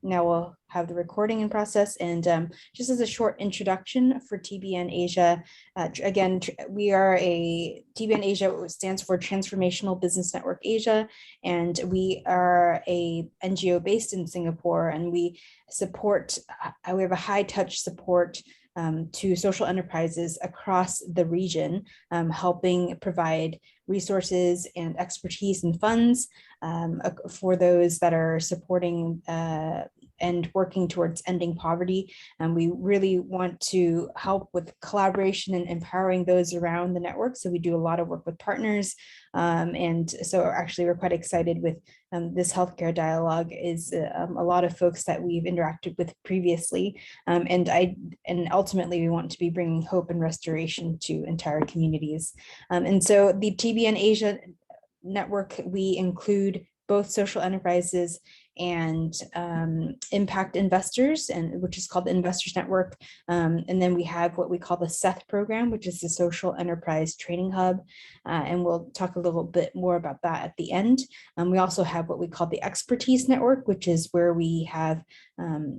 now we'll have the recording in process. And just as a short introduction for TBN Asia, again, we are TBN Asia stands for Transformational Business Network Asia, and we are a NGO based in Singapore, and we have a high touch support to social enterprises across the region, helping provide resources and expertise and funds for those that are supporting and working towards ending poverty. And we really want to help with collaboration and empowering those around the network. So we do a lot of work with partners. And so actually we're quite excited with this healthcare dialogue is a lot of folks that we've interacted with previously. And ultimately we want to be bringing hope and restoration to entire communities. And so the TBN Asia network, we include both social enterprises and impact investors, and which is called the Investors Network. And then we have what we call the Sept program, which is the Social Enterprise Training Hub. And we'll talk a little bit more about that at the end. We also have what we call the Expertise Network, which is where we have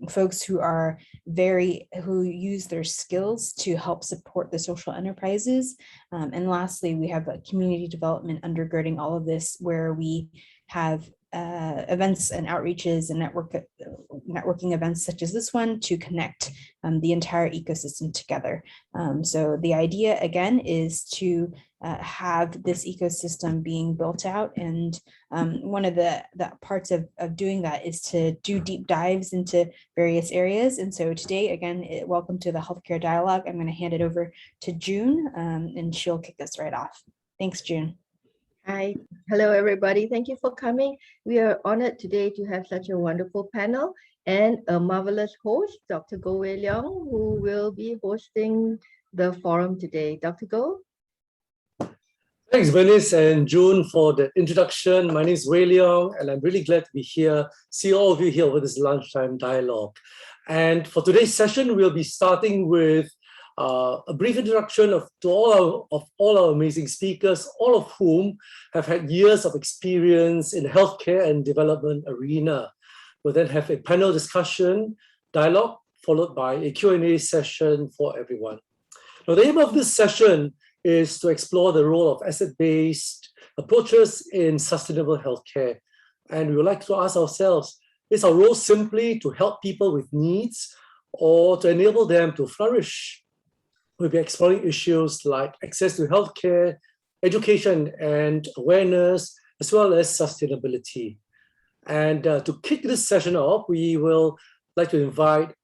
folks who use their skills to help support the social enterprises. And lastly, we have a community development undergirding all of this, where we have events and outreaches and networking events such as this one to connect the entire ecosystem together. So the idea again is to have this ecosystem being built out, and one of the parts of doing that is to do deep dives into various areas. And so today, again, welcome to the Healthcare Dialogue. I'm going to hand it over to June, and she'll kick us right off. Thanks, June. Hi, hello everybody. Thank you for coming. We are honored today to have such a wonderful panel and a marvelous host, Dr. Goh Leong, who will be hosting the forum today. Dr. Goh? Thanks, Bernice and June, for the introduction. My name is Leong, and I'm really glad to be here, see all of you here over this lunchtime dialogue. And for today's session, we'll be starting with a brief introduction of all our amazing speakers, all of whom have had years of experience in the healthcare and development arena. We'll then have a panel discussion, dialogue, followed by a Q&A session for everyone. Now, the aim of this session is to explore the role of asset-based approaches in sustainable healthcare. And we would like to ask ourselves, is our role simply to help people with needs or to enable them to flourish? We'll be exploring issues like access to healthcare, education and awareness, as well as sustainability. And to kick this session off, we will like to invite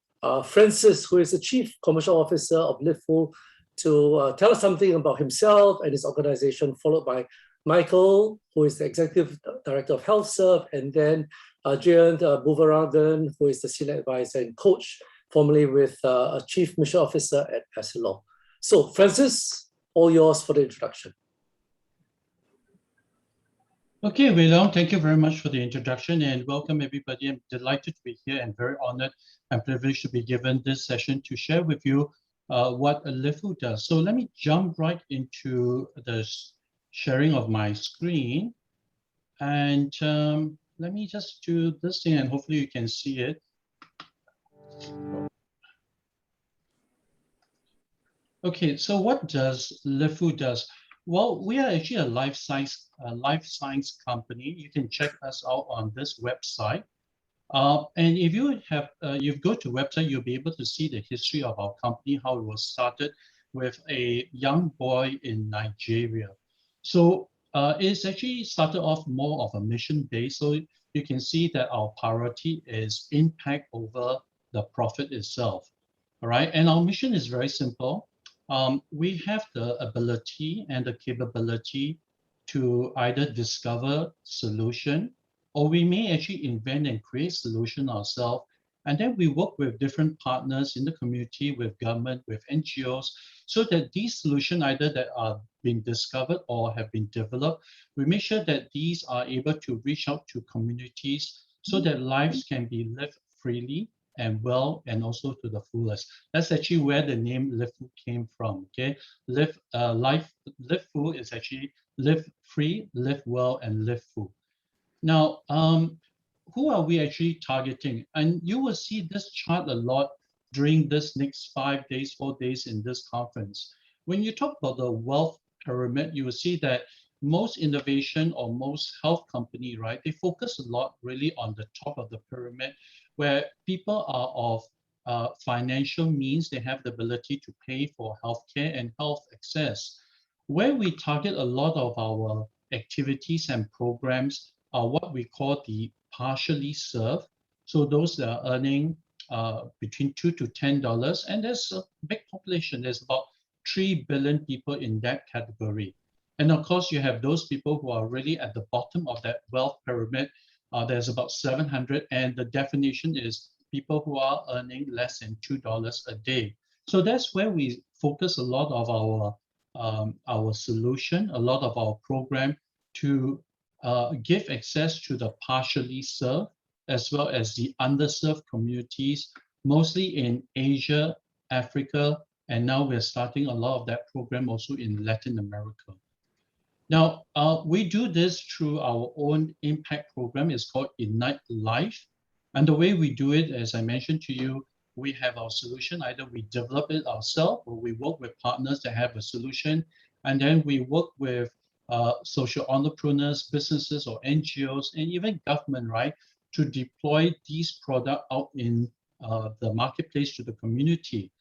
Francis, who is the Chief Commercial Officer of Livful, to tell us something about himself and his organization, followed by Michael, who is the Executive Director of Healthserve, and then Jayanth Bhuvaraghan, who is the Senior Advisor and Coach, formerly with a Chief Mission Officer at Essilor. So, Francis, all yours for the introduction. Okay, Leong, thank you very much for the introduction and welcome everybody. I'm delighted to be here and very honored and privileged to be given this session to share with you what Livful does. So let me jump right into the sharing of my screen. And let me just do this thing and hopefully you can see it. Okay, so what does Livful does? Well, we are actually a life science company. You can check us out on this website. And if you have, you go to website, you'll be able to see the history of our company, how it was started with a young boy in Nigeria. So it's actually started off more of a mission base. So you can see that our priority is impact over the profit itself. All right, and our mission is very simple. We have the ability and the capability to either discover solution, or we may actually invent and create solution ourselves. And then we work with different partners in the community, with government, with NGOs, so that these solutions either that are being discovered or have been developed, we make sure that these are able to reach out to communities so that lives can be lived freely and well, and also to the fullest. That's actually where the name Livful came from. Okay, Livful is actually live free, live well, and live full. Now, who who are we actually targeting? And you will see this chart a lot during this next 5 days, 4 days in this conference. When you talk about the wealth pyramid, you will see that most innovation or most health company, right, they focus a lot really on the top of the pyramid, where people are of financial means, they have the ability to pay for healthcare and health access. Where we target a lot of our activities and programs are what we call the partially served. So those that are earning between $2 to $10, and there's a big population. There's about 3 billion people in that category. And of course, you have those people who are really at the bottom of that wealth pyramid. There's about 700, and the definition is people who are earning less than $2 a day. So that's where we focus a lot of our solution, a lot of our program to give access to the partially served as well as the underserved communities, mostly in Asia, Africa, and now we're starting a lot of that program also in Latin America. Now, we do this through our own impact program. It's called Ignite Life. And the way we do it, as I mentioned to you, we have our solution. Either we develop it ourselves or we work with partners that have a solution. And then we work with social entrepreneurs, businesses or NGOs, and even government, right, to deploy these products out in the marketplace to the community.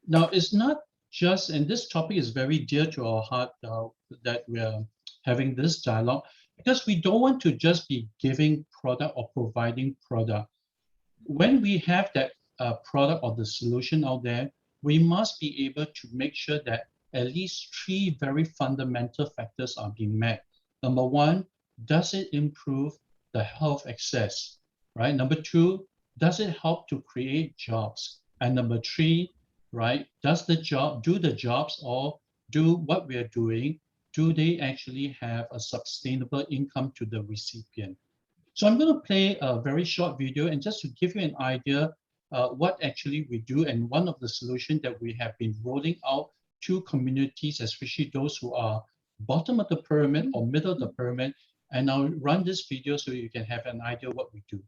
Now, it's not just, and this topic is very dear to our heart that we're having this dialogue, because we don't want to just be giving product or providing product. When we have that product or the solution out there, we must be able to make sure that at least 3 very fundamental factors are being met. Number 1, does it improve the health access, right? Number 2, does it help to create jobs? And number 3, right, does the job do the jobs or do what we are doing? Do they actually have a sustainable income to the recipient? So I'm going to play a very short video and just to give you an idea what actually we do, and one of the solutions that we have been rolling out to communities, especially those who are bottom of the pyramid or middle of the pyramid. And I'll run this video so you can have an idea what we do.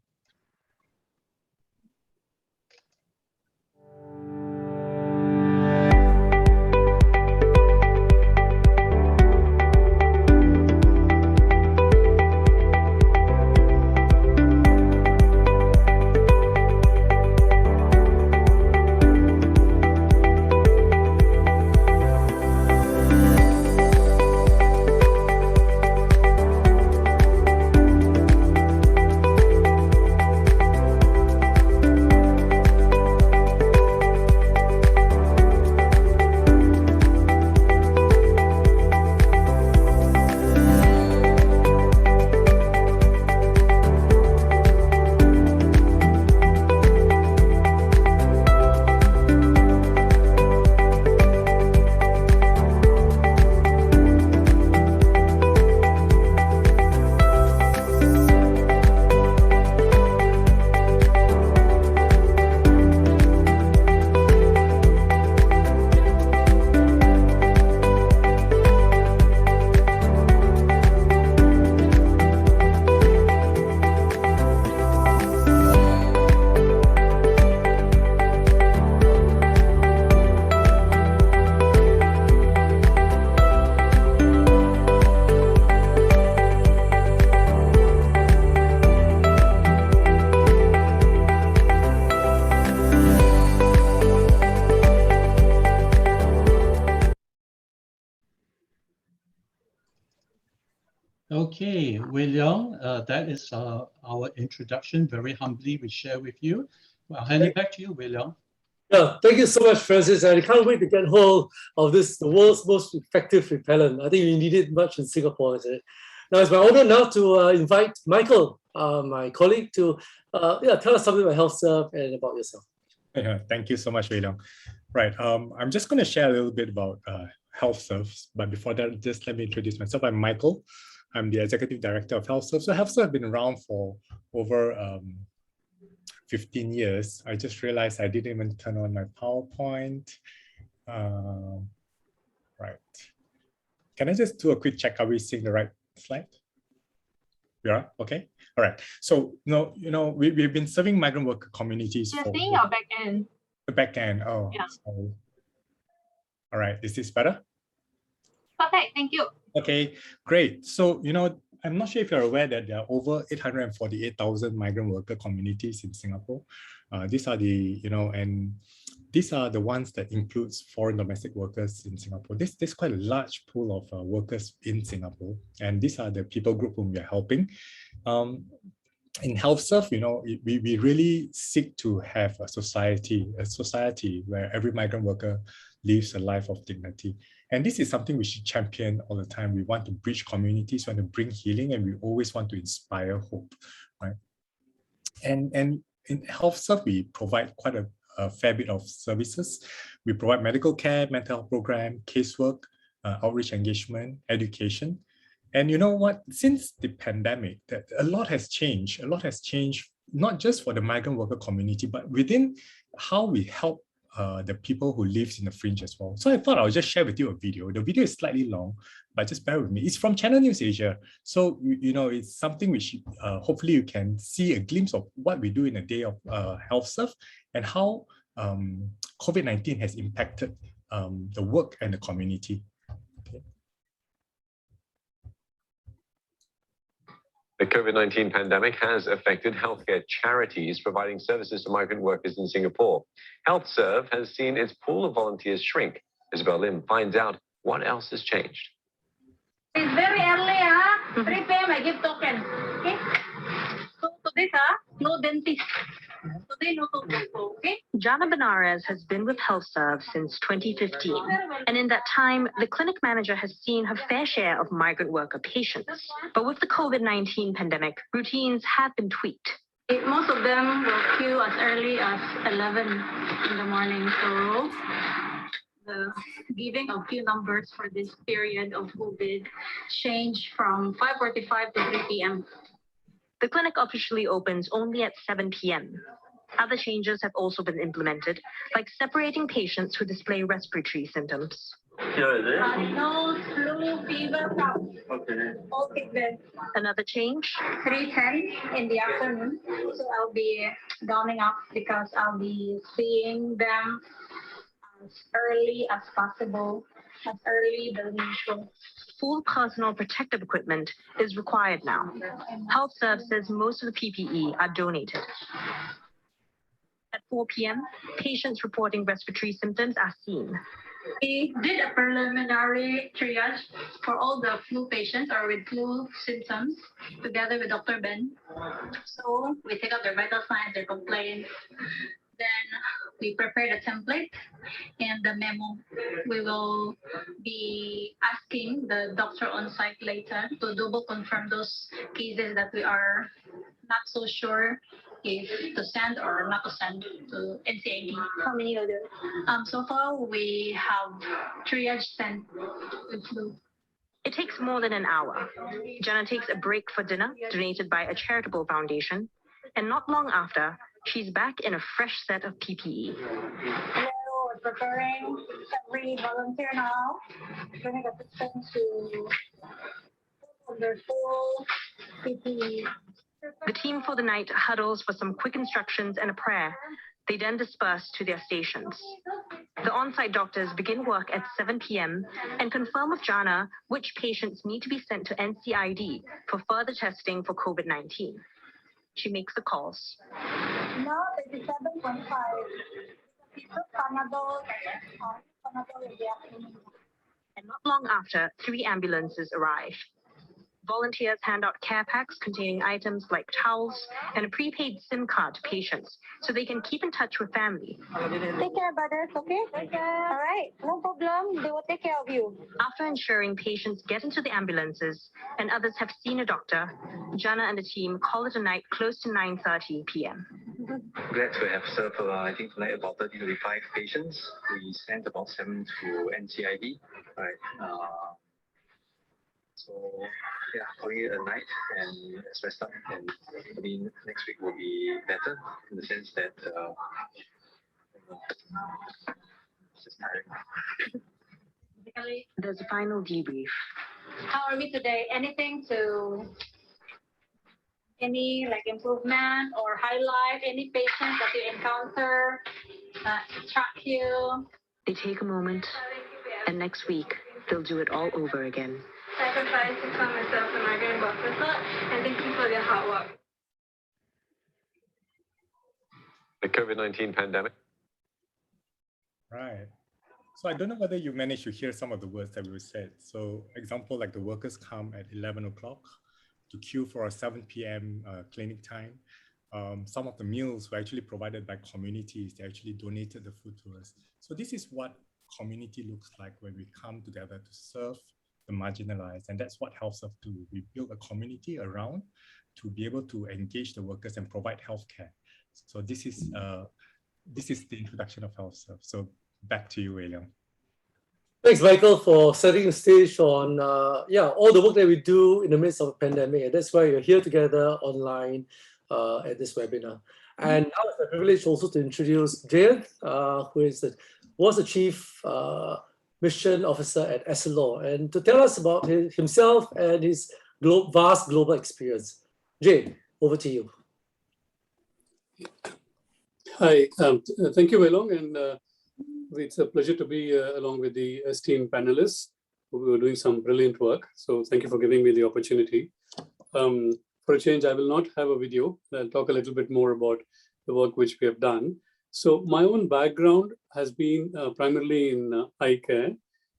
Okay, Leong, that is our introduction. Very humbly, we share with you. I'll hand it back to you, Leong. Yeah, thank you so much, Francis. I can't wait to get hold of this, the world's most effective repellent. I think we need it much in Singapore, isn't it? Now, it's my honor now to invite Michael, my colleague, to tell us something about Healthserve and about yourself. Yeah, thank you so much, Leong. Right, I'm just going to share a little bit about Healthserve, but before that, just let me introduce myself. I'm Michael. I'm the Executive Director of Healthserve. So Healthserve has been around for over 15 years. I just realized I didn't even turn on my PowerPoint. Right. Can I just do a quick check? Are we seeing the right slide? Yeah, okay. All right. So, we've been serving migrant worker communities You're for seeing your back end. the back end. Oh, Yeah. sorry. All right. Is this better? Perfect, thank you. Okay, great. So, I'm not sure if you're aware that there are over 848,000 migrant worker communities in Singapore. These are these are the ones that includes foreign domestic workers in Singapore. There's quite a large pool of workers in Singapore, and these are the people group whom we are helping. In Healthserve, we really seek to have a society where every migrant worker lives a life of dignity. And this is something we should champion all the time. We want to bridge communities, we want to bring healing, and we always want to inspire hope, right? And in Healthserve, we provide quite a fair bit of services. We provide medical care, mental health program, casework, outreach engagement, education. And you know what? Since the pandemic, a lot has changed. A lot has changed, not just for the migrant worker community, but within how we help the people who live in the fringe as well. So I thought I'll just share with you a video. The video is slightly long, but just bear with me. It's from Channel News Asia. So, it's something which hopefully you can see a glimpse of what we do in a day of Healthserve and how COVID-19 has impacted the work and the community. Okay. The COVID-19 pandemic has affected healthcare charities providing services to migrant workers in Singapore. Healthserve has seen its pool of volunteers shrink. Isabel Lim finds out what else has changed. It's very early, 3 p.m. I give token. Okay. So today, no dentist. Today, no token. Okay. Jana Benares has been with Healthserve since 2015, and in that time, the clinic manager has seen her fair share of migrant worker patients. But with the COVID-19 pandemic, routines have been tweaked. Most of them will queue as early as 11 in the morning. So the giving of queue numbers for this period of COVID changed from 5:45 to 3 p.m. The clinic officially opens only at 7 p.m. Other changes have also been implemented, like separating patients who display respiratory symptoms. Here is it? Nose, flu, fever, cough. Okay. All take them. Another change? 3:10 in the afternoon. So I'll be downing up because I'll be seeing them as early as possible, as early than usual. Full personal protective equipment is required now. Healthserve says most of the PPE are donated. At 4 p.m., patients reporting respiratory symptoms are seen. We did a preliminary triage for all the flu patients or with flu symptoms together with Dr. Ben. So we take out their vital signs, their complaints. Then we prepared a template and the memo. We will be asking the doctor on site later to double confirm those cases that we are not so sure if to send or not to send to NCID. How many are there? So far, we have triage sent with flu. It takes more than an hour. Jana takes a break for dinner, donated by a charitable foundation, and not long after, she's back in a fresh set of PPE. Hello, we're preparing every volunteer now. Giving assistance to their full PPE. The team for the night huddles for some quick instructions and a prayer. They then disperse to their stations. The on-site doctors begin work at 7 p.m. and confirm with Jana which patients need to be sent to NCID for further testing for COVID-19. She makes the calls. Now 37.5. Panadol in the afternoon. And not long after, 3 ambulances arrive. Volunteers hand out care packs containing items like towels and a prepaid SIM card to patients so they can keep in touch with family. Take care, brothers, okay? Take care. All right, no problem. They will take care of you. After ensuring patients get into the ambulances and others have seen a doctor, Jana and the team call it a night close to 9:30 p.m. Glad to have served, I think tonight about 30 to 35 patients. We sent about 7 to NCID. Right. So yeah, calling it a night and let's rest up. And I mean, next week will be better in the sense that it's just tiring. There's a final debrief. How are we today? Anything to any like improvement or highlight any patient that you encounter struck you? They take a moment, and next week, they'll do it all over again. Sacrifice to come myself and migrant workers, and thank you for your hard work. The COVID-19 pandemic. Right. So I don't know whether you managed to hear some of the words that we said. So example, like the workers come at 11 o'clock to queue for a 7 p.m. Clinic time. Some of the meals were actually provided by communities. They actually donated the food to us. So this is what community looks like when we come together to serve the marginalized. And that's what Healthserve do. We build a community around to be able to engage the workers and provide healthcare. So this is the introduction of Healthserve. So back to you, Leong. Thanks, Michael, for setting the stage on all the work that we do in the midst of a pandemic. And that's why you're here together online at this webinar. And now it's a privilege also to introduce Jayanth, who was the Chief Mission Officer at Essilor, and to tell us about himself and his vast global experience. Jay, over to you. Hi, thank you, Leong, and it's a pleasure to be along with the esteemed panelists who are doing some brilliant work. So thank you for giving me the opportunity. For a change, I will not have a video. I'll talk a little bit more about the work which we have done. So my own background has been primarily in eye care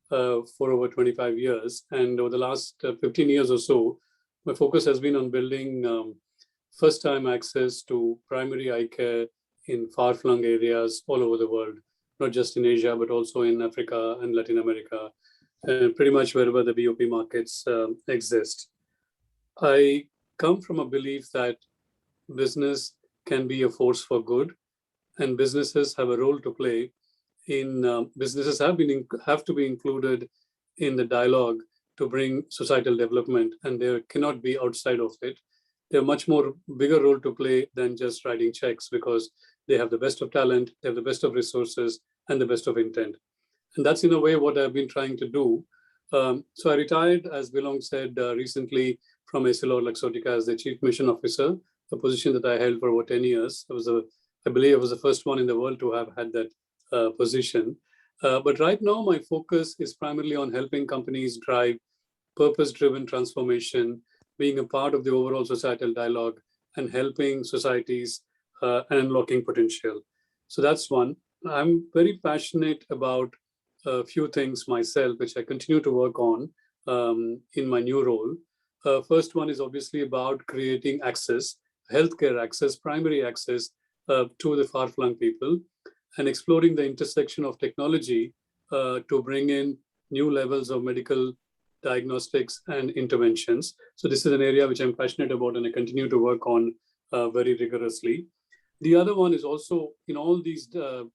for over 25 years. And over the last 15 years or so, my focus has been on building first-time access to primary eye care in far-flung areas all over the world, not just in Asia, but also in Africa and Latin America, and pretty much wherever the BOP markets exist. I come from a belief that business can be a force for good, and businesses have a role to play in, businesses have to be included in the dialogue to bring societal development, and they cannot be outside of it. They have much more bigger role to play than just writing checks, because they have the best of talent, they have the best of resources, and the best of intent. And that's in a way what I've been trying to do. So I retired, as Leong said, recently from Essilor Luxottica as the Chief Mission Officer, a position that I held for over 10 years. I believe I was the first one in the world to have had that position. But right now, my focus is primarily on helping companies drive purpose-driven transformation, being a part of the overall societal dialogue, and helping societies and unlocking potential. So that's one. I'm very passionate about a few things myself, which I continue to work on in my new role. First one is obviously about creating access, healthcare access, primary access to the far-flung people, and exploring the intersection of technology to bring in new levels of medical diagnostics and interventions. So this is an area which I'm passionate about and I continue to work on very rigorously. The other one is also in all these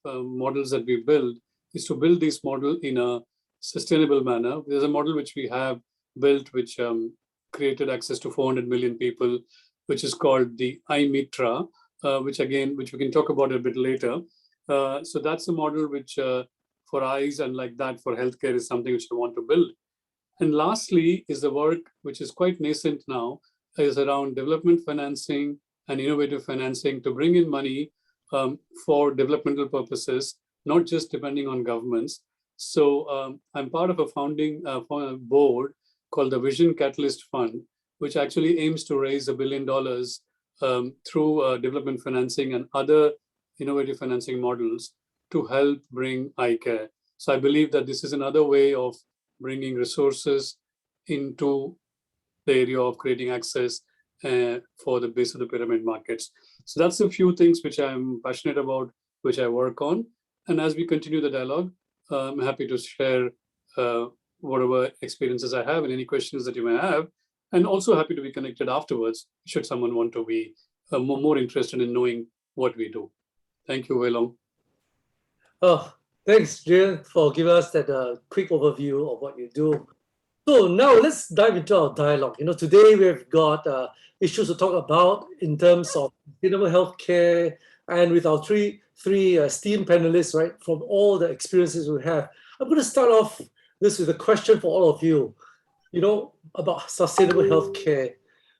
models that we build is to build this model in a sustainable manner. There's a model which we have built which created access to 400 million people, which is called the iMitra, which we can talk about a bit later. So that's a model which for eyes and like that for healthcare is something which I want to build. And lastly is the work which is quite nascent now, is around development financing and innovative financing to bring in money for developmental purposes, not just depending on governments. So I'm part of a founding board called the Vision Catalyst Fund, which actually aims to raise $1 billion through development financing and other innovative financing models to help bring eye care. So I believe that this is another way of bringing resources into the area of creating access for the base of the pyramid markets. So that's a few things which I'm passionate about, which I work on. And as we continue the dialogue, I'm happy to share whatever experiences I have and any questions that you may have. And also happy to be connected afterwards, should someone want to be more interested in knowing what we do. Thank you, Leong. Oh, thanks, Jayanth, for giving us that quick overview of what you do. So now let's dive into our dialogue. Today we've got issues to talk about in terms of sustainable healthcare, and with our three esteemed panelists, right, from all the experiences we have. I'm going to start off this with a question for all of you, about sustainable healthcare.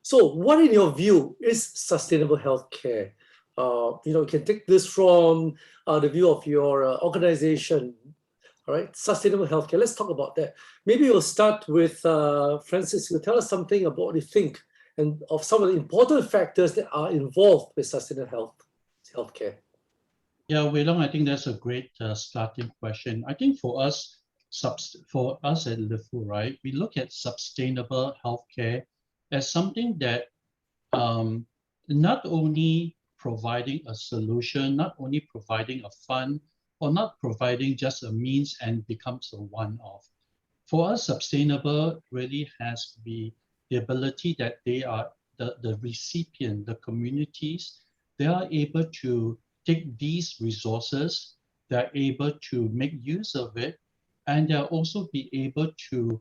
So what in your view is sustainable healthcare? You can take this from the view of your organization, all right? Sustainable healthcare, let's talk about that. Maybe we'll start with Francis. You'll tell us something about what you think and of some of the important factors that are involved with sustainable healthcare. Yeah, Wei Long, I think that's a great starting question. I think for us at Livful, right, we look at sustainable healthcare as something that not only providing a solution, not only providing a fund, or not providing just a means and becomes a one-off. For us, sustainable really has to be the ability that they are the recipient, the communities, they are able to take these resources, they're able to make use of it, and they'll also be able to,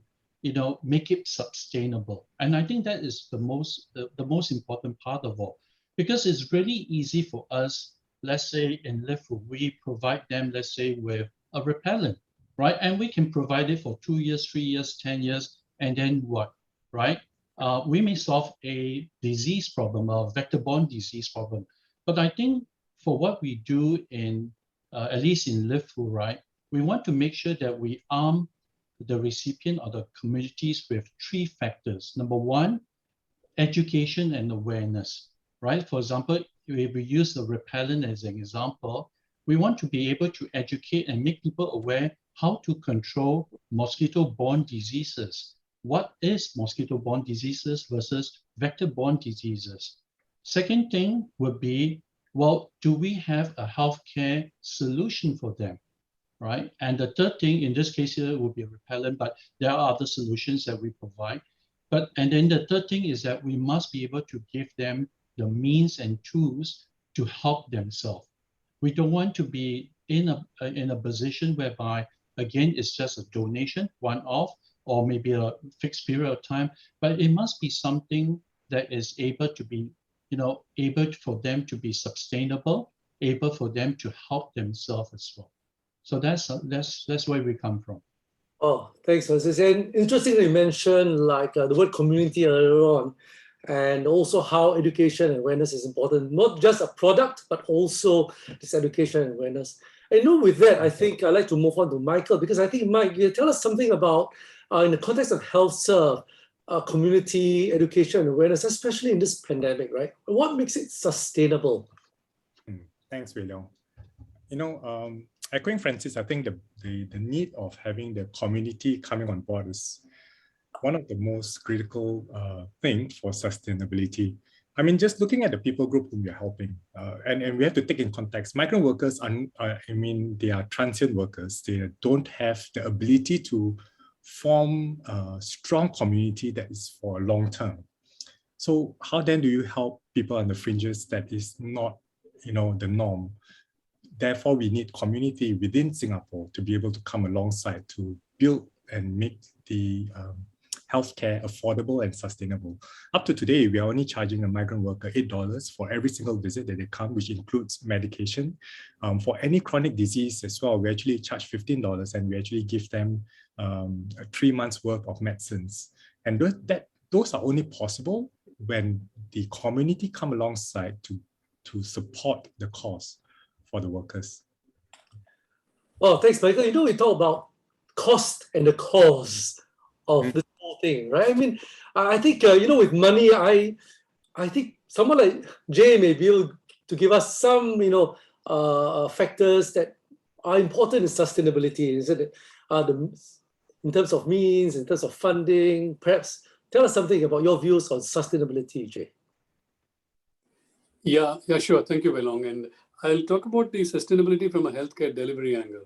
make it sustainable. And I think that is the most important part of all, because it's really easy for us, let's say in Livful, we provide them, let's say, with a repellent, right? And we can provide it for 2 years, 3 years, 10 years, and then what, right? We may solve a disease problem, a vector-borne disease problem. But I think for what we do in, at least in Livful, right, we want to make sure that we arm the recipient or the communities with 3 factors. Number 1, education and awareness, right? For example, if we use the repellent as an example, we want to be able to educate and make people aware how to control mosquito-borne diseases. What is mosquito-borne diseases versus vector-borne diseases? Second thing would be, well, do we have a healthcare solution for them, right? And the third thing, in this case here, would be a repellent, but there are other solutions that we provide. And then the third thing is that we must be able to give them the means and tools to help themselves. We don't want to be in a position whereby, again, it's just a donation, one-off, or maybe a fixed period of time, but it must be something that is able to be, able for them to be sustainable, able for them to help themselves as well. So that's where we come from. Oh, thanks, Francis. And interestingly, you mentioned the word community earlier on, and also how education and awareness is important, not just a product, but also this education and awareness. And with that, I think I'd like to move on to Michael, because I think, Mike, you tell us something about, in the context of Healthserve, community education and awareness, especially in this pandemic, right? What makes it sustainable? Thanks, Wei Leong. Echoing Francis, I think the need of having the community coming on board is one of the most critical things for sustainability. I mean, just looking at the people group whom we're helping, and we have to take in context, migrant workers, they are transient workers. They don't have the ability to form a strong community that is for long term. So how then do you help people on the fringes that is not, the norm? Therefore, we need community within Singapore to be able to come alongside to build and make the healthcare affordable and sustainable. Up to today, we are only charging a migrant worker $8 for every single visit that they come, which includes medication. For any chronic disease as well, we actually charge $15, and we actually give them 3 months worth of medicines. And those are only possible when the community come alongside to support the cause for the workers. Well, thanks, Michael. We talk about cost and the cause of this whole thing, right? I mean, I think, with money, I think someone like Jay may be able to give us some, factors that are important in sustainability, isn't it? In terms of means, in terms of funding, perhaps tell us something about your views on sustainability, Jay. Yeah, sure. Thank you, Wei Leong. And I'll talk about the sustainability from a healthcare delivery angle.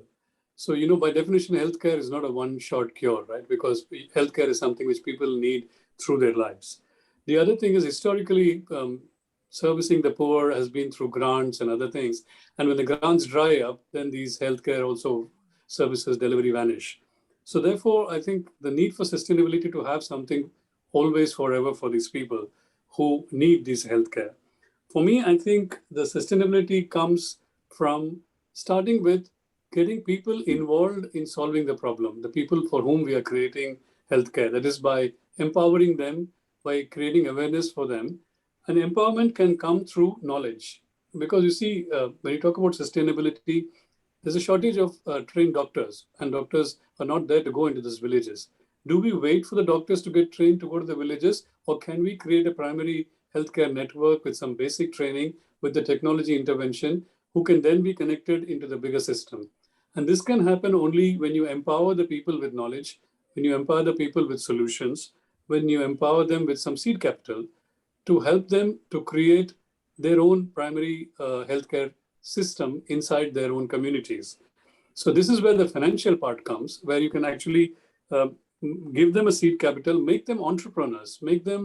So, by definition, healthcare is not a one-shot cure, right? Because healthcare is something which people need through their lives. The other thing is historically, servicing the poor has been through grants and other things. And when the grants dry up, then these healthcare also services delivery vanish. So therefore, I think the need for sustainability to have something always forever for these people who need this healthcare. For me, I think the sustainability comes from starting with getting people involved in solving the problem, the people for whom we are creating healthcare. That is by empowering them, by creating awareness for them. And empowerment can come through knowledge. Because you see, when you talk about sustainability, there's a shortage of trained doctors, and doctors are not there to go into these villages. Do we wait for the doctors to get trained to go to the villages, or can we create a primary healthcare network with some basic training, with the technology intervention, who can then be connected into the bigger system? And this can happen only when you empower the people with knowledge, when you empower the people with solutions, when you empower them with some seed capital to help them to create their own primary healthcare system inside their own communities. So this is where the financial part comes, where you can actually give them a seed capital, make them entrepreneurs, make them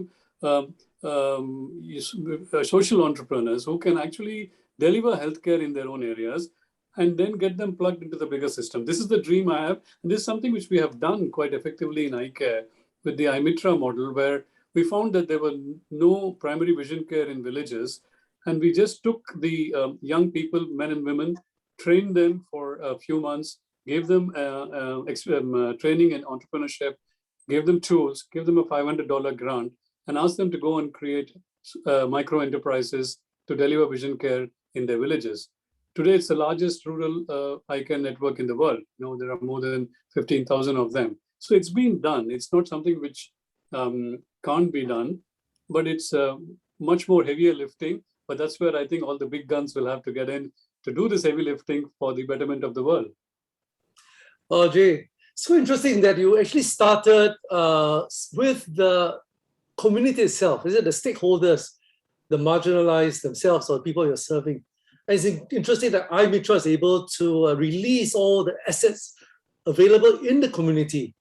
social entrepreneurs who can actually deliver healthcare in their own areas, and then get them plugged into the bigger system. This is the dream I have. And this is something which we have done quite effectively in eye care with the iMitra model, where we found that there were no primary vision care in villages. And we just took the young people, men and women, trained them for a few months, gave them training in entrepreneurship, gave them tools, gave them a $500 grant, and asked them to go and create micro enterprises to deliver vision care in their villages. Today, it's the largest rural eye care network in the world. You know, there are more than 15,000 of them. So it's been done. It's not something which can't be done, but it's much more heavier lifting. But that's where I think all the big guns will have to get in to do this heavy lifting for the betterment of the world. Oh, Jay, so interesting that you actually started with the community itself. Is it the stakeholders, the marginalized themselves, or people you're serving? And it's interesting that iMitra is able to release all the assets available in the community.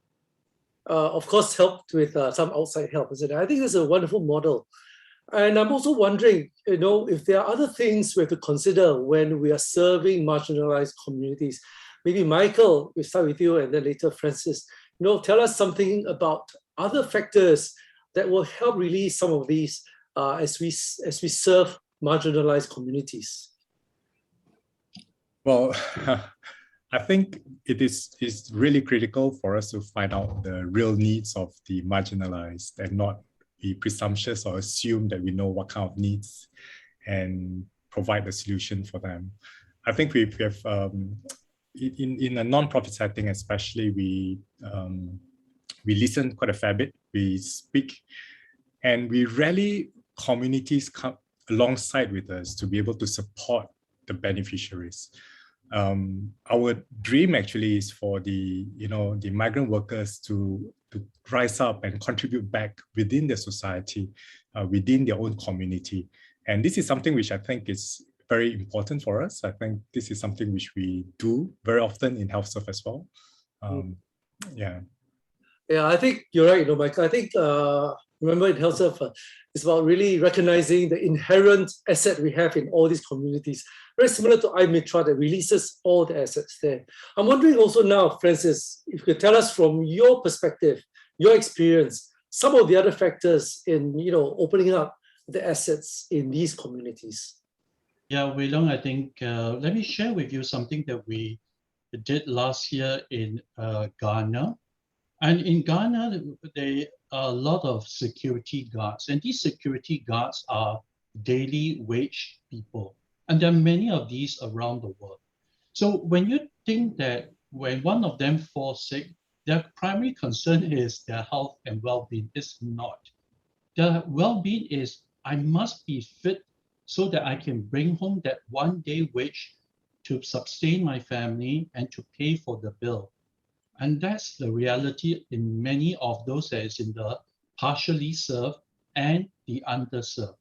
Of course, helped with some outside help, isn't it? I think that's a wonderful model. And I'm also wondering, you know, if there are other things we have to consider when we are serving marginalized communities. Maybe Michael, we'll start with you, and then later Francis. You know, tell us something about other factors that will help release some of these as we serve marginalized communities. Well, I think it is really critical for us to find out the real needs of the marginalized and not be presumptuous or assume that we know what kind of needs and provide a solution for them. I think we have, in a non-profit setting especially, we listen quite a fair bit, we speak, and we rally communities come alongside with us to be able to support the beneficiaries. Our dream actually is for the migrant workers to rise up and contribute back within the society, within their own community. And this is something which I think is very important for us. I think this is something which we do very often in Healthserve as well. Yeah, I think you're right, Michael. I think, remember in Healthserve, it's about really recognizing the inherent asset we have in all these communities. Very similar to iMitra that releases all the assets there. I'm wondering also now, Francis, if you could tell us from your perspective, your experience, some of the other factors in opening up the assets in these communities. Yeah, Leong, I think, let me share with you something that we did last year in Ghana. And in Ghana, there are a lot of security guards, and these security guards are daily wage people. And there are many of these around the world. So when you think that when one of them falls sick, their primary concern is their health and well-being. It's not. Their well-being is, I must be fit so that I can bring home that one day wage to sustain my family and to pay for the bill. And that's the reality in many of those that is in the partially served and the underserved.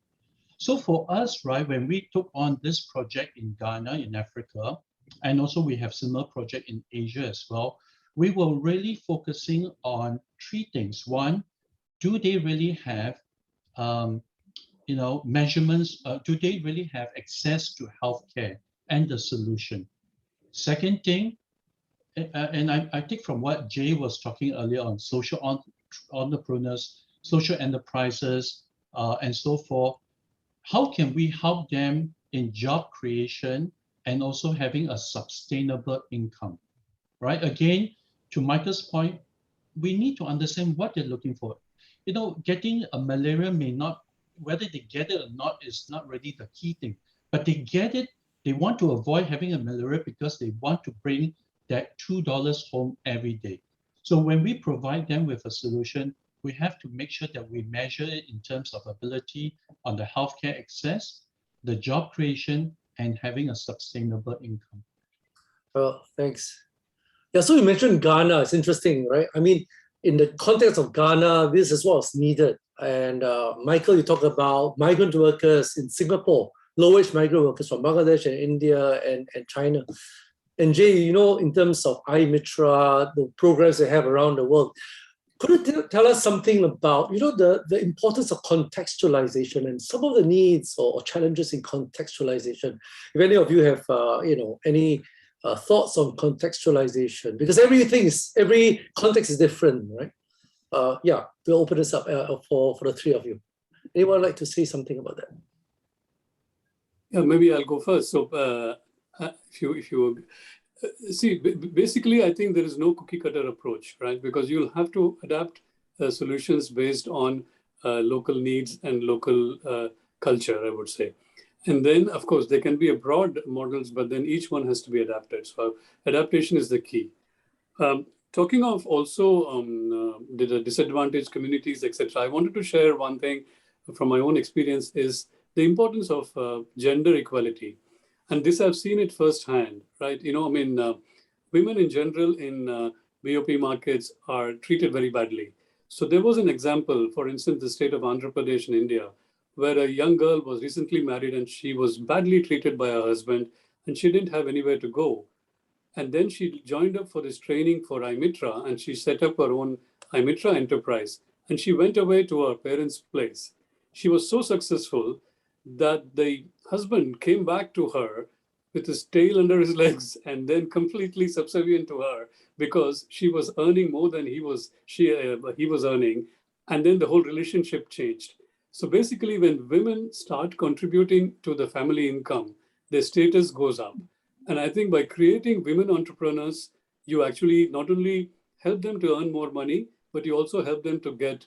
So for us, right, when we took on this project in Ghana, in Africa, and also we have similar project in Asia as well, we were really focusing on three things. One, do they really have measurements? Do they really have access to healthcare and the solution? Second thing, and I think from what Jay was talking earlier on social entrepreneurs, social enterprises, and so forth, how can we help them in job creation and also having a sustainable income, right? Again, to Michael's point, we need to understand what they're looking for. getting a malaria may not, whether they get it or not is not really the key thing, but they get it, they want to avoid having a malaria because they want to bring that $2 home every day. So when we provide them with a solution, we have to make sure that we measure it in terms of ability on the healthcare access, the job creation, and having a sustainable income. Well, thanks. Yeah, so you mentioned Ghana. It's interesting, right? I mean, in the context of Ghana, this is what's needed. And Michael, you talk about migrant workers in Singapore, low-wage migrant workers from Bangladesh and India and China. And Jay, in terms of iMitra, the programs they have around the world, could you tell us something about, the importance of contextualization and some of the needs or challenges in contextualization? If any of you have, any thoughts on contextualization, because every context is different, right? Yeah, we'll open this up for the three of you. Anyone like to say something about that? Yeah, maybe I'll go first. So if you see, basically, I think there is no cookie cutter approach, right? Because you'll have to adapt solutions based on local needs and local culture, I would say. And then, of course, there can be broad models, but then each one has to be adapted. So adaptation is the key. Talking of also the disadvantaged communities, etc., I wanted to share one thing from my own experience is the importance of gender equality. And this I've seen it firsthand, right? Women in general in BOP markets are treated very badly. So there was an example, for instance, the state of Andhra Pradesh in India, where a young girl was recently married and she was badly treated by her husband and she didn't have anywhere to go. And then she joined up for this training for iMitra and she set up her own iMitra enterprise and she went away to her parents' place. She was so successful that the husband came back to her with his tail under his legs and then completely subservient to her because she was earning more than he was earning. And then the whole relationship changed. So basically, when women start contributing to the family income, their status goes up. And I think by creating women entrepreneurs, you actually not only help them to earn more money, but you also help them to get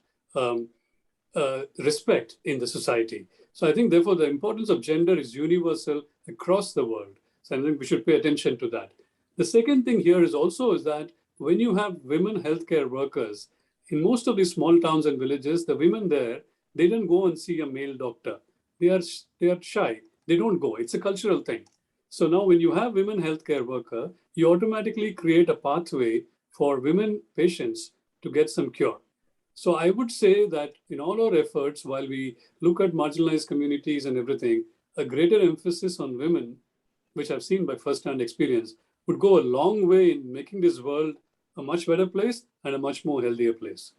respect in the society. So I think, therefore, the importance of gender is universal across the world. So I think we should pay attention to that. The second thing here is that when you have women healthcare workers, in most of these small towns and villages, the women there, they don't go and see a male doctor. They are shy. They don't go. It's a cultural thing. So now when you have women healthcare worker, you automatically create a pathway for women patients to get some cure. So I would say that in all our efforts, while we look at marginalized communities and everything, a greater emphasis on women, which I've seen by first-hand experience, would go a long way in making this world a much better place and a much more healthier place.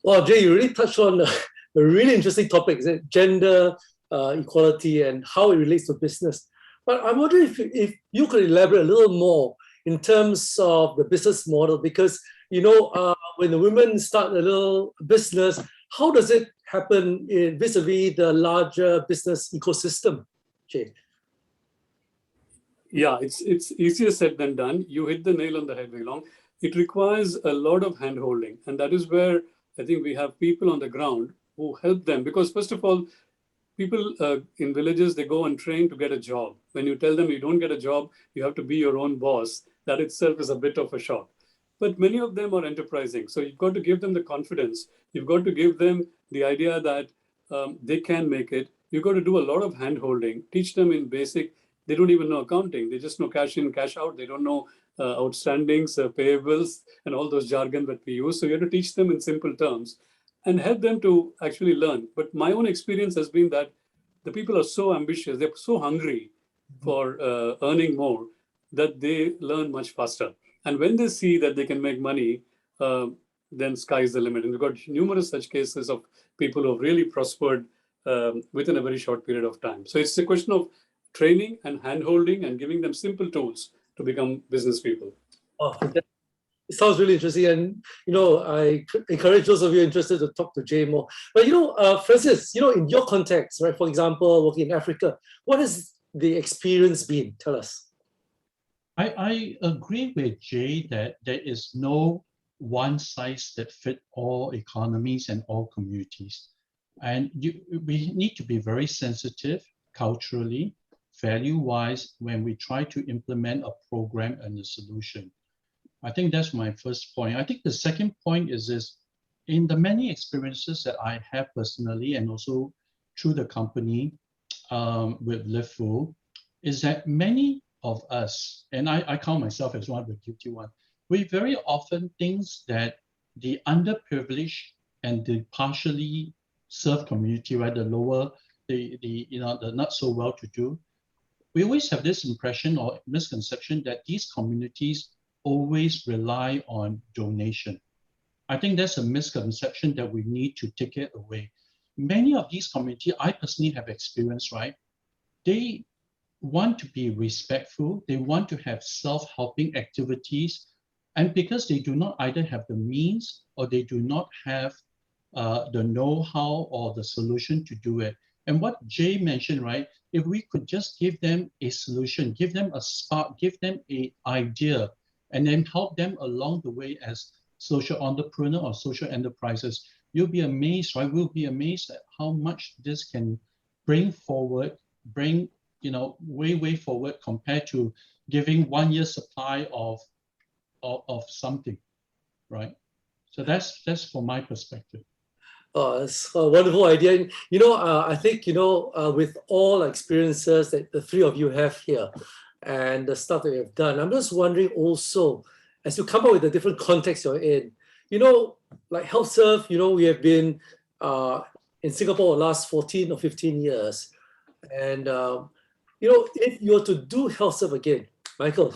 Well, Jay, you really touched on a really interesting topic, is it? Gender equality and how it relates to business. But I wonder if you could elaborate a little more in terms of the business model, because when the women start a little business, how does it happen vis-a-vis the larger business ecosystem, Jay? Yeah, it's easier said than done. You hit the nail on the head, Leong. It requires a lot of hand-holding. And that is where I think we have people on the ground who help them. Because first of all, people in villages, they go and train to get a job. When you tell them you don't get a job, you have to be your own boss. That itself is a bit of a shock. But many of them are enterprising. So you've got to give them the confidence. You've got to give them the idea that they can make it. You've got to do a lot of hand-holding, teach them in basic. They don't even know accounting. They just know cash in, cash out. They don't know outstandings, payables, and all those jargon that we use. So you have to teach them in simple terms and help them to actually learn. But my own experience has been that the people are so ambitious, they're so hungry for earning more that they learn much faster. And when they see that they can make money, then sky's the limit. And we've got numerous such cases of people who have really prospered within a very short period of time. So it's a question of training and hand-holding and giving them simple tools to become business people. Oh, it sounds really interesting. And, I encourage those of you interested to talk to Jay more. But, Francis, in your context, right, for example, working in Africa, what has the experience been? Tell us. I agree with Jay that there is no one size that fit all economies and all communities. And we need to be very sensitive culturally, value-wise, when we try to implement a program and a solution. I think that's my first point. I think the second point is this: in the many experiences that I have personally and also through the company with Livful, is that many of us, and I count myself as one of the guilty ones, we very often think that the underprivileged and the partially served community, right, the lower, the not so well-to-do, we always have this impression or misconception that these communities always rely on donation. I think that's a misconception that we need to take it away. Many of these communities, I personally have experienced, right? They want to be respectful. They want to have self-helping activities. And because they do not either have the means or they do not have the know-how or the solution to do it. And what Jay mentioned, right? If we could just give them a solution, give them a spark, give them an idea, and then help them along the way as social entrepreneur or social enterprises, you'll be amazed, right? We'll be amazed at how much this can bring forward, way forward compared to giving 1 year's supply of something, right? So that's from my perspective. It's a wonderful idea. I think, with all experiences that the three of you have here and the stuff that you have done, I'm just wondering also, as you come up with the different contexts you're in, like Healthserve, we have been in Singapore the last 14 or 15 years. And, if you were to do Healthserve again, Michael,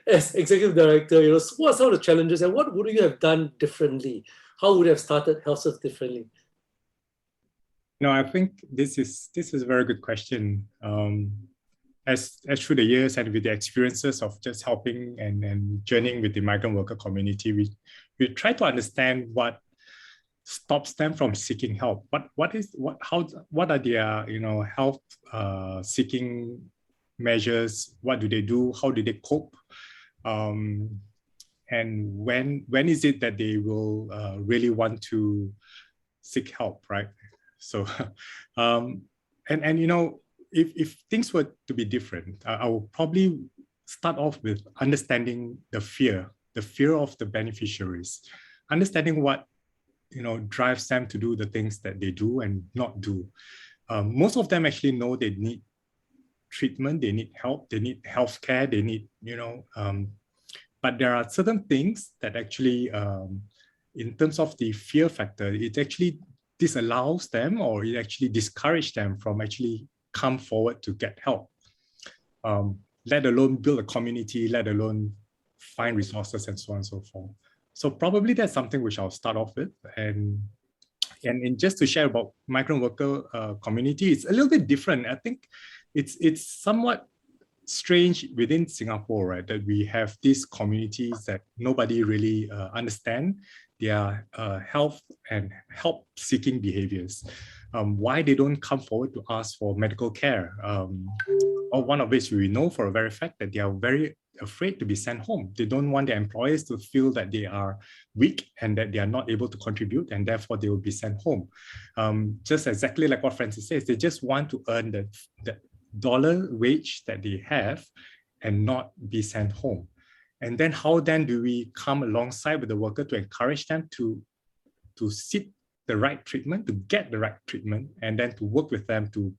as executive director, what are some of the challenges and what would you have done differently? How would you have started Healthserve differently? No, I think this is a very good question. As through the years and with the experiences of just helping and journeying with the migrant worker community, we try to understand what stops them from seeking help. What are their health seeking measures? What do they do? How do they cope? And when is it that they will really want to seek help, right? So, if things were to be different, I will probably start off with understanding the fear of the beneficiaries, understanding what drives them to do the things that they do and not do. Most of them actually know they need treatment, they need help, they need healthcare, they need but there are certain things that actually, in terms of the fear factor, it actually disallows them or it actually discourages them from actually come forward to get help, let alone build a community, let alone find resources and so on and so forth. So probably that's something which I'll start off with. And just to share about migrant worker community, it's a little bit different. I think it's somewhat strange within Singapore, right, that we have these communities that nobody really understand their health and help-seeking behaviors. Why they don't come forward to ask for medical care, or one of which we know for a very fact that they are very afraid to be sent home. They don't want their employers to feel that they are weak and that they are not able to contribute, and therefore they will be sent home. Just exactly like what Francis says, they just want to earn the dollar wage that they have and not be sent home. And then how then do we come alongside with the worker to encourage them to seek the right treatment, to get the right treatment, and then to work with them to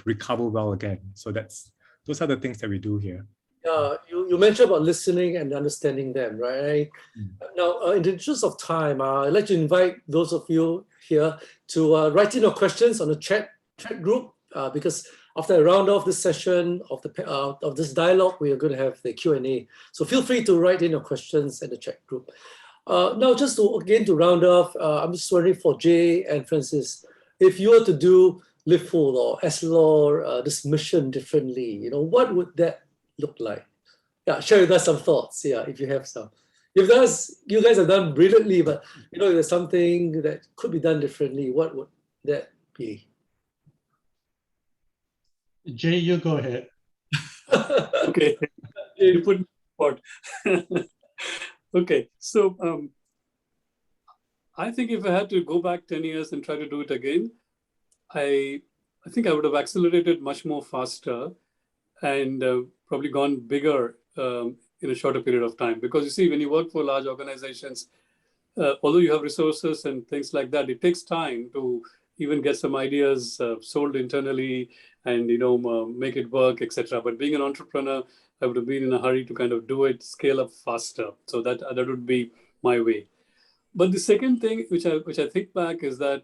recover well again. So those are the things that we do here. You mentioned about listening and understanding them, right? Now, in the interest of time, I'd like to invite those of you here to write in your questions on the chat group, because after I round off this session of this dialogue, we are going to have the Q&A. So feel free to write in your questions in the chat group. Now, just to round off, I'm just wondering for Jay and Francis, if you were to do Livful or Essilor, this mission differently, what would that look like? Yeah, share with us some thoughts. Yeah, if you have some. You guys have done brilliantly, but if there's something that could be done differently, what would that be? Jay, you go ahead. Okay, you put me on the spot. Okay, so I think if I had to go back 10 years and try to do it again, I think I would have accelerated much more faster and probably gone bigger in a shorter period of time. Because you see, when you work for large organizations, although you have resources and things like that, it takes time to even get some ideas sold internally and make it work, etc. But being an entrepreneur, I would have been in a hurry to kind of do it, scale up faster. So that would be my way. But the second thing, which I think back, is that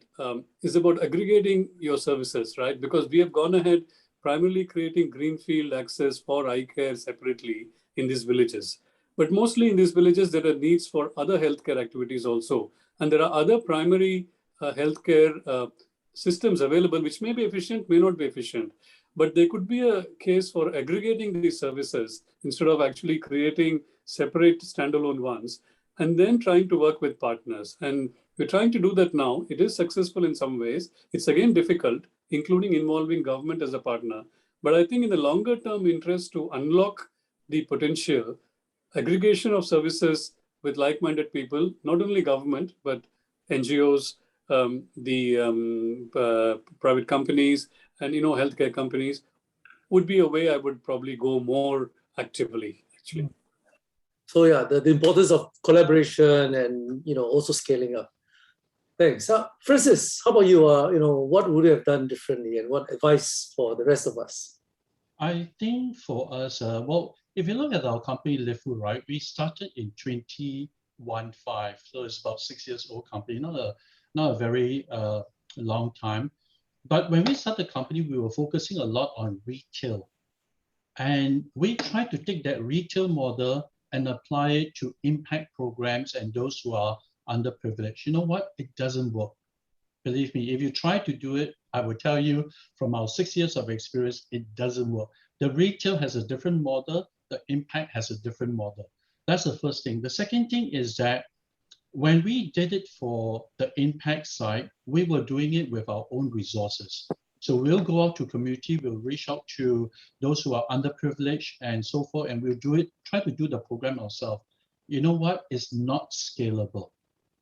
is about aggregating your services, right? Because we have gone ahead primarily creating greenfield access for eye care separately in these villages. But mostly in these villages, there are needs for other healthcare activities also. And there are other primary healthcare systems available, which may be efficient, may not be efficient. But there could be a case for aggregating these services instead of actually creating separate standalone ones and then trying to work with partners. And we're trying to do that now. It is successful in some ways. It's again difficult, including involving government as a partner. But I think in the longer term interest to unlock the potential, aggregation of services with like-minded people, not only government, but NGOs, private companies, and healthcare companies would be a way I would probably go more actively, actually. So yeah, the importance of collaboration and also scaling up. Thanks. Francis, how about you? What would you have done differently, and what advice for the rest of us? I think for us, well, if you look at our company Livful, right, we started in 2015, so it's about 6 years old company, not a very long time. But when we started the company, we were focusing a lot on retail, and we tried to take that retail model and apply it to impact programs and those who are underprivileged. You know what? It doesn't work. Believe me, if you try to do it, I will tell you from our 6 years of experience, it doesn't work. The retail has a different model. The impact has a different model. That's the first thing. The second thing is that when we did it for the impact side, we were doing it with our own resources. So we'll go out to community, we'll reach out to those who are underprivileged and so forth, and we'll try to do the program ourselves. You know what? It's not scalable.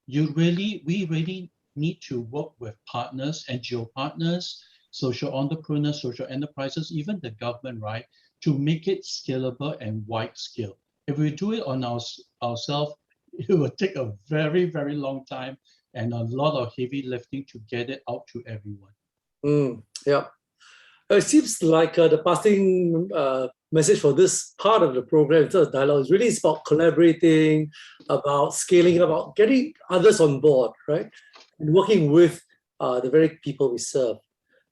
We really need to work with partners, NGO partners, social entrepreneurs, social enterprises, even the government, right, to make it scalable and wide scale. If we do it on ourselves, it will take a very, very long time and a lot of heavy lifting to get it out to everyone. Yeah. It seems like the passing message for this part of the program, the dialogue, is really about collaborating, about scaling, about getting others on board, right? And working with the very people we serve.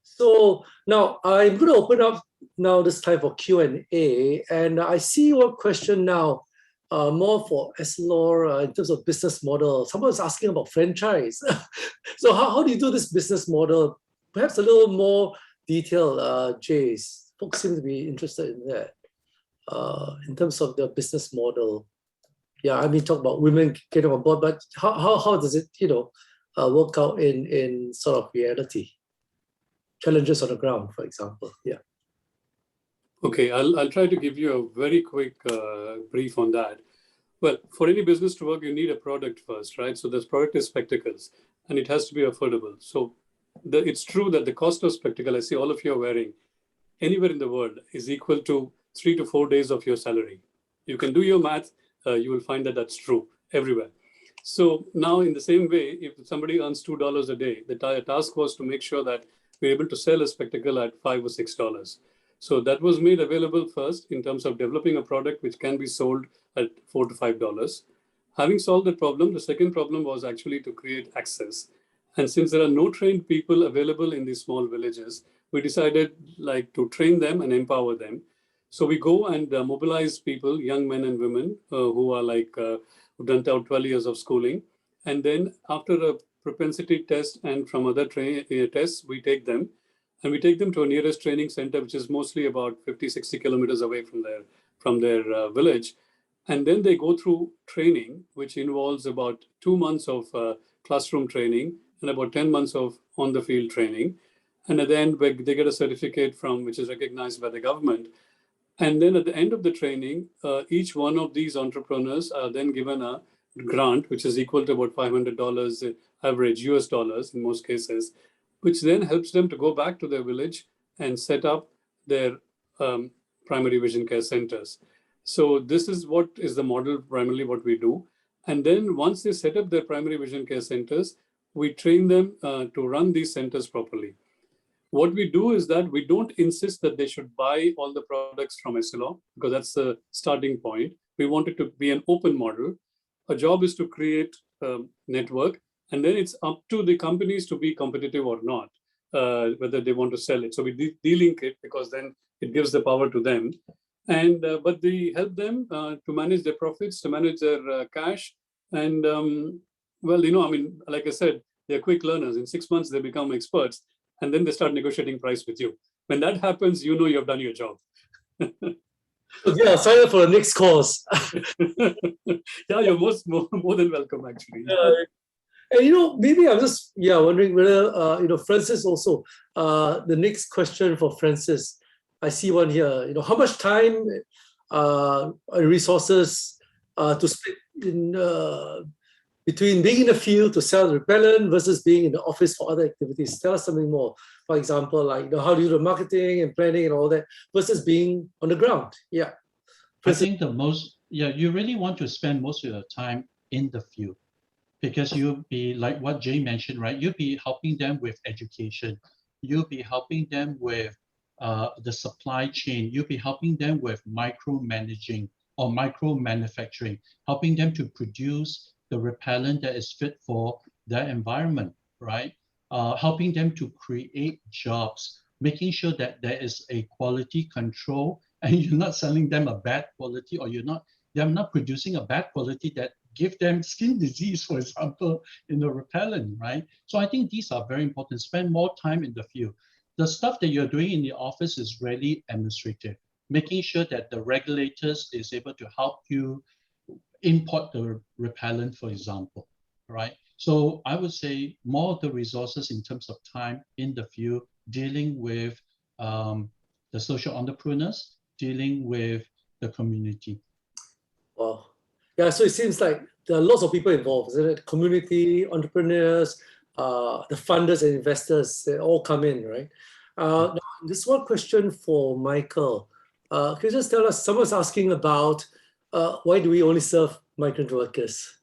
So now I'm going to open up now this time for Q&A. And I see one question now, more for Essilor in terms of business model. Someone's asking about franchise. So how do you do this business model? Perhaps a little more detail, Jace. Folks seem to be interested in that. In terms of the business model. Yeah, I mean, talk about women getting on board, but how does it, work out in sort of reality? Challenges on the ground, for example. Yeah. Okay, I'll try to give you a very quick brief on that. Well, for any business to work, you need a product first, right? So this product is spectacles, and it has to be affordable. So it's true that the cost of spectacle, I see all of you are wearing, anywhere in the world is equal to 3 to 4 days of your salary. You can do your math, you will find that that's true everywhere. So now in the same way, if somebody earns $2 a day, the task was to make sure that we're able to sell a spectacle at $5 or $6. So that was made available first in terms of developing a product which can be sold at $4 to $5. Having solved that problem, the second problem was actually to create access. And since there are no trained people available in these small villages, we decided to train them and empower them. So we go and mobilize people, young men and women who are who've done 12 years of schooling. And then after a propensity test and from other tests, we take them to a nearest training center, which is mostly about 50, 60 kilometers away from their village. And then they go through training, which involves about 2 months of classroom training and about 10 months of on-the-field training. And then they get a certificate which is recognized by the government. And then at the end of the training, each one of these entrepreneurs are then given a grant, which is equal to about $500 average US dollars in most cases, which then helps them to go back to their village and set up their primary vision care centers. So this is what is the model, primarily what we do. And then once they set up their primary vision care centers, we train them to run these centers properly. What we do is that we don't insist that they should buy all the products from Essilor, because that's the starting point. We want it to be an open model. Our job is to create a network, and then it's up to the companies to be competitive or not, whether they want to sell it. So we de-link it, because then it gives the power to them. And but we help them to manage their profits, to manage their cash. And well, I mean, like I said, they're quick learners. In 6 months, they become experts. And then they start negotiating price with you. When that happens, you know you've done your job. Yeah, sign up for the next course. Yeah, you're more than welcome, actually. And maybe I'm just wondering whether Francis also. The next question for Francis, I see one here. How much time and resources to split in between being in the field to sell repellent versus being in the office for other activities? Tell us something more. For example, like how do you do marketing and planning and all that versus being on the ground? Yeah. I think you really want to spend most of your time in the field, because you'll be like what Jay mentioned, right? You'll be helping them with education. You'll be helping them with the supply chain. You'll be helping them with micromanaging or micro manufacturing, helping them to produce the repellent that is fit for their environment, right? Helping them to create jobs, making sure that there is a quality control and you're not selling them a bad quality, or they're not producing a bad quality that give them skin disease, for example, in the repellent, right? So I think these are very important. Spend more time in the field. The stuff that you're doing in the office is really administrative, making sure that the regulators is able to help you import the repellent, for example, right? So I would say more of the resources in terms of time in the field, dealing with the social entrepreneurs, dealing with the community. Wow. Yeah, so it seems like there are lots of people involved, isn't it? Community, entrepreneurs, the funders and investors, they all come in, right? Now, this one question for Michael. Can you just tell us, someone's asking about why do we only serve migrant workers?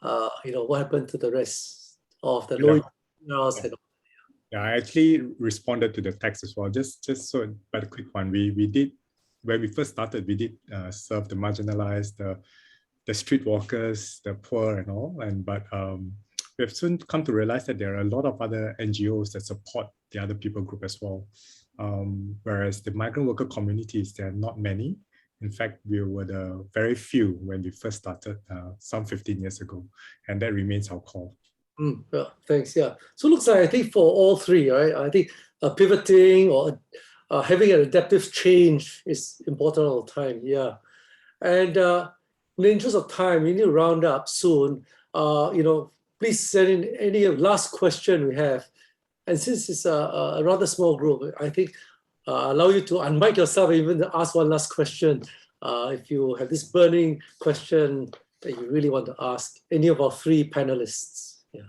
What happened to the rest of the low income? Yeah, I actually responded to the text as well. Just so, but a quick one. We did, when we first started, we did serve the marginalized, the street walkers, the poor, and all. But we have soon come to realize that there are a lot of other NGOs that support the other people group as well. Whereas the migrant worker communities, there are not many. In fact, we were the very few when we first started some 15 years ago, and that remains our call. Yeah, thanks. Yeah. So it looks like, I think for all three, right? I think pivoting or having an adaptive change is important all the time. Yeah. And in the interest of time, we need to round up soon. Please send in any last question we have. And since it's a rather small group, I think allow you to unmic yourself and even ask one last question. If you have this burning question that you really want to ask any of our three panelists. Yeah.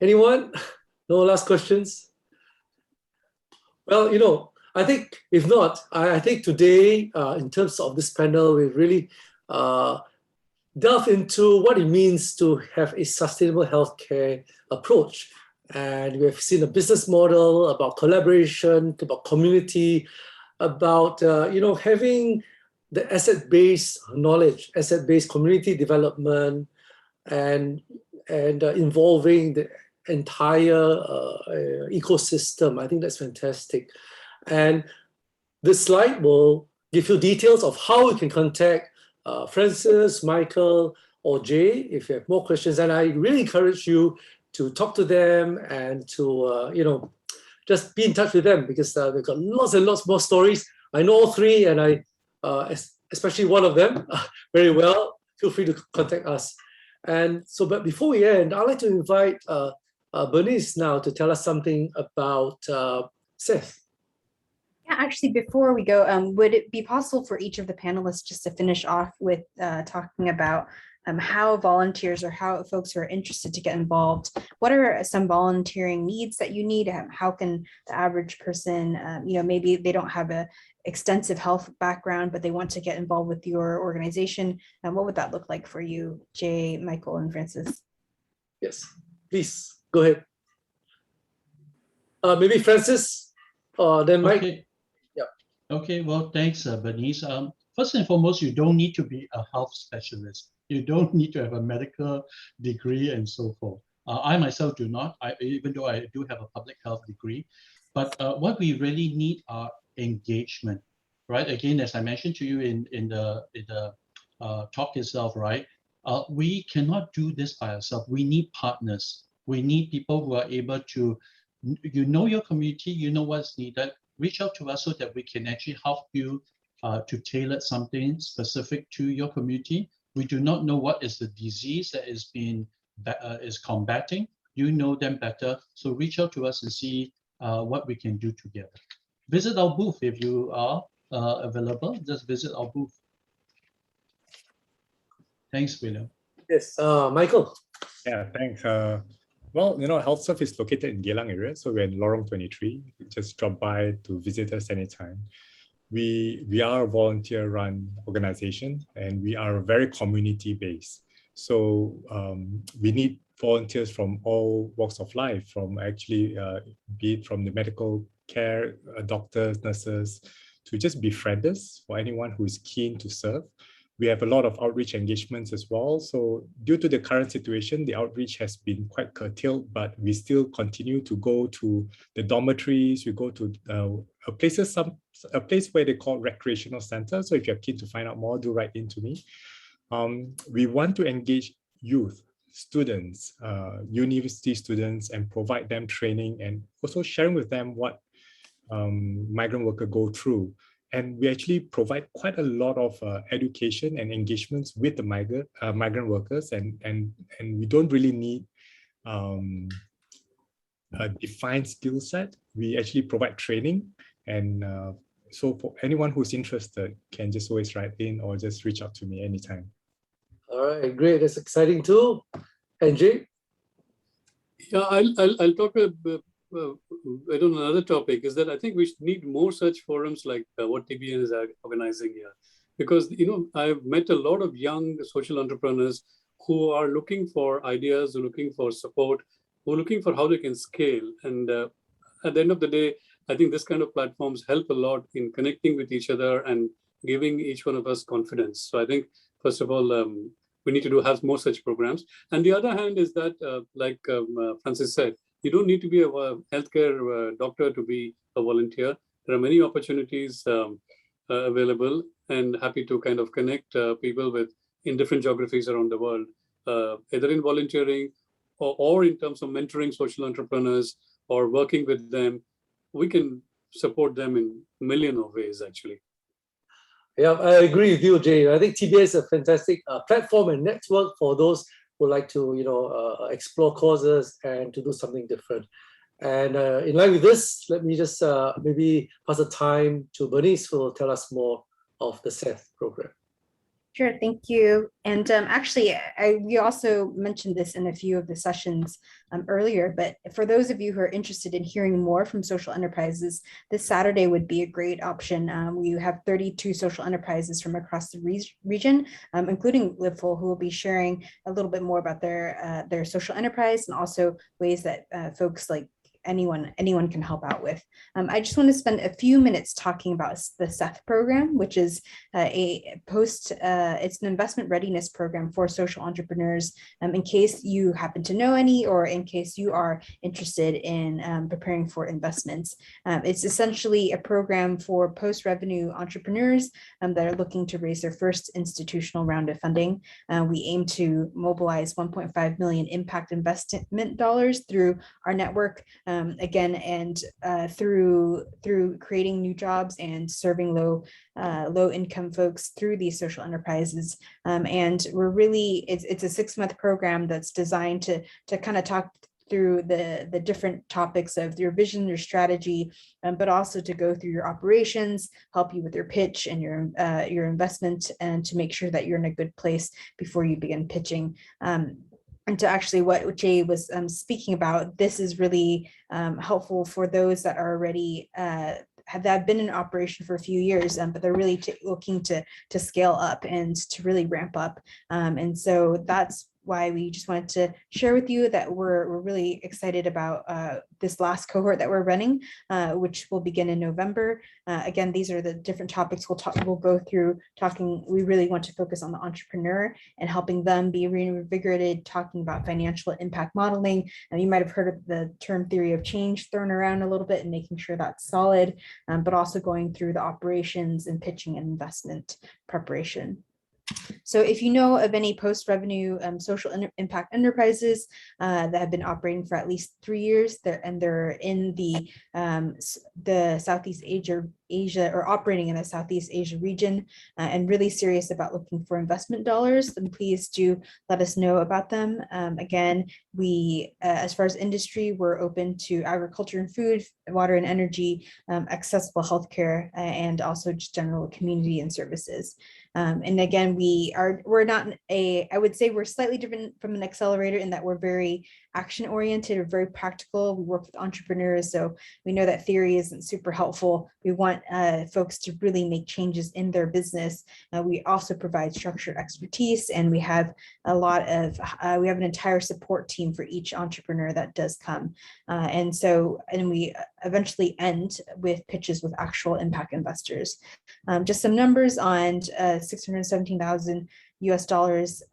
Anyone? No last questions? Well, I think if not, I think today, in terms of this panel, we've really delve into what it means to have a sustainable healthcare approach. And we have seen a business model about collaboration, about community, about having the asset-based knowledge, asset-based community development, and involving the entire ecosystem. I think that's fantastic. And this slide will give you details of how you can contact Francis, Michael, or Jay if you have more questions. And I really encourage you to talk to them and to just be in touch with them, because they've got lots and lots more stories. I know all three, and I especially one of them very well. Feel free to contact us. And so, but before we end, I'd like to invite Bernice now to tell us something about Sept. Yeah, actually, before we go, would it be possible for each of the panelists just to finish off with talking about how volunteers or how folks who are interested to get involved, what are some volunteering needs that you need? How can the average person, maybe they don't have a extensive health background, but they want to get involved with your organization. And what would that look like for you, Jay, Michael, and Francis? Yes, please go ahead. Maybe Francis, then Mike. Okay. Yeah. Okay, well, thanks, Bernice. First and foremost, you don't need to be a health specialist. You don't need to have a medical degree and so forth. I myself do not, even though I do have a public health degree. But what we really need are engagement, right? Again, as I mentioned to you in the talk itself, right? We cannot do this by ourselves. We need partners. We need people who are able to, your community, you know what's needed. Reach out to us so that we can actually help you to tailor something specific to your community. We do not know what is the disease that is combating. You know them better, so reach out to us and see what we can do together. Visit our booth if you are available. Just visit our booth. Thanks, William. Yes, Michael. Yeah, thanks. Well, Healthserve is located in Geylang area, so we're in Lorong 23. Just drop by to visit us anytime. We are a volunteer-run organization, and we are very community-based. So we need volunteers from all walks of life, from actually, be it from the medical care, doctors, nurses, to just befriend us for anyone who is keen to serve. We have a lot of outreach engagements as well. So due to the current situation, the outreach has been quite curtailed, but we still continue to go to the dormitories. We go to a place where they call recreational center. So if you're keen to find out more, do write into me. We want to engage youth, students, university students, and provide them training and also sharing with them what migrant workers go through. And we actually provide quite a lot of education and engagements with the migrant workers, and we don't really need a defined skill set. We actually provide training, and so for anyone who's interested, can just always write in or just reach out to me anytime. All right, great. That's exciting too. And Jay? Yeah, I'll talk about another topic is that I think we need more such forums like what TBN is organizing here, because I've met a lot of young social entrepreneurs who are looking for ideas, who are looking for support, who are looking for how they can scale. And at the end of the day, I think this kind of platforms help a lot in connecting with each other and giving each one of us confidence. So I think, first of all, we need to have more such programs. And the other hand is that, like Francis said, you don't need to be a healthcare doctor to be a volunteer. There are many opportunities available, and happy to kind of connect people in different geographies around the world, either in volunteering or in terms of mentoring social entrepreneurs or working with them. We can support them in a million of ways, actually. Yeah, I agree with you, Jay. I think TBN is a fantastic platform and network for those who like to, explore causes and to do something different. And in line with this, let me just maybe pass the time to Bernice, who will tell us more of the Sept program. Sure, thank you. And actually, we also mentioned this in a few of the sessions earlier, but for those of you who are interested in hearing more from social enterprises, this Saturday would be a great option. We have 32 social enterprises from across the region, including Livful, who will be sharing a little bit more about their social enterprise and also ways that folks like anyone can help out with. I just want to spend a few minutes talking about the Sept program, which is it's an investment readiness program for social entrepreneurs, in case you happen to know any, or in case you are interested in preparing for investments. It's essentially a program for post-revenue entrepreneurs that are looking to raise their first institutional round of funding. We aim to mobilize 1.5 million impact investment dollars through our network. again, and through creating new jobs and serving low income folks through these social enterprises. And we're really, it's a 6-month program that's designed to kind of talk through the different topics of your vision, your strategy, but also to go through your operations, help you with your pitch and your investment, and to make sure that you're in a good place before you begin pitching. And to actually what Jay was speaking about, this is really helpful for those that are already have been in operation for a few years, but they're really looking to scale up and to really ramp up. And so that's why we just wanted to share with you that we're really excited about this last cohort that we're running, which will begin in November. Again, these are the different topics we'll go through talking. We really want to focus on the entrepreneur and helping them be reinvigorated, talking about financial impact modeling. And you might have heard of the term theory of change thrown around a little bit and making sure that's solid, but also going through the operations and pitching and investment preparation. So if you know of any post-revenue social impact enterprises that have been operating for at least 3 years, they're in the Southeast Asia or operating in the Southeast Asia region and really serious about looking for investment dollars, then please do let us know about them. Again, we, as far as industry, we're open to agriculture and food, water and energy, accessible healthcare, and also just general community and services. And again, we're not I would say we're slightly different from an accelerator in that we're very action oriented or very practical. We work with entrepreneurs, so we know that theory isn't super helpful. We want folks to really make changes in their business. We also provide structured expertise, and we have a lot of we have an entire support team for each entrepreneur that does come. And we eventually end with pitches with actual impact investors. Just some numbers on $617,000 US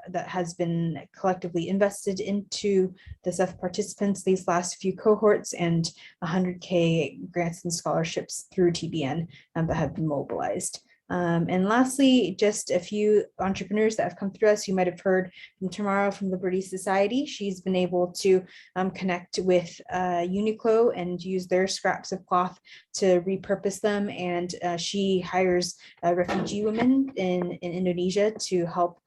that has been collectively invested into the SEF participants these last few cohorts, and 100K grants and scholarships through TBN that have been mobilized. And lastly, just a few entrepreneurs that have come through us. You might have heard from Tamara from Liberty Society. She's been able to connect with Uniqlo and use their scraps of cloth to repurpose them. And she hires refugee women in Indonesia to help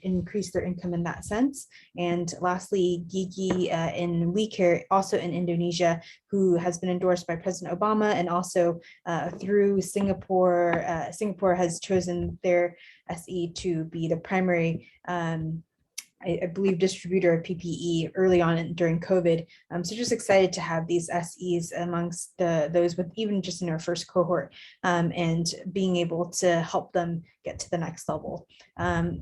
increase their income in that sense. And lastly, Gigi in WeCare, also in Indonesia, who has been endorsed by President Obama, and also through Singapore. Singapore has chosen their SE to be the primary I believe distributor of PPE early on during COVID. So just excited to have these SEs amongst those with even just in our first cohort, and being able to help them get to the next level.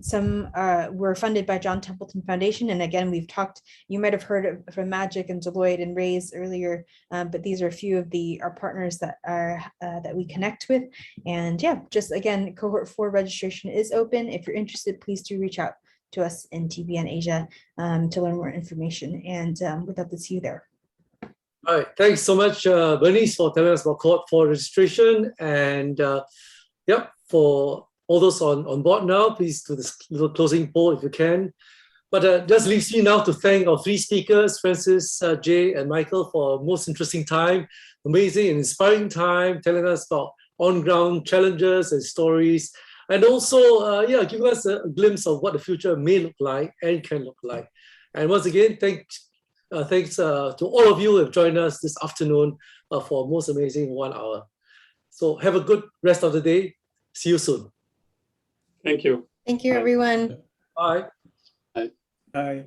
Some were funded by John Templeton Foundation. And again, we've talked, you might have heard from Magic and Deloitte and Raise earlier, but these are a few of our partners that we connect with. And yeah, just again, cohort 4 registration is open. If you're interested, please do reach out to us in TBN Asia to learn more information, and we'd love to see you there. All right, thanks so much, Bernice, for telling us about cohort 4 registration. And yep, for all those on board now, please do this little closing poll if you can. But just leaves me now to thank our 3 speakers, Francis, Jay, and Michael, for a most interesting time, amazing and inspiring time, telling us about on-ground challenges and stories. And also, give us a glimpse of what the future may look like and can look like. And once again, thanks to all of you who have joined us this afternoon for a most amazing 1 hour. So have a good rest of the day. See you soon. Thank you. Thank you, everyone. Bye. Bye. Bye.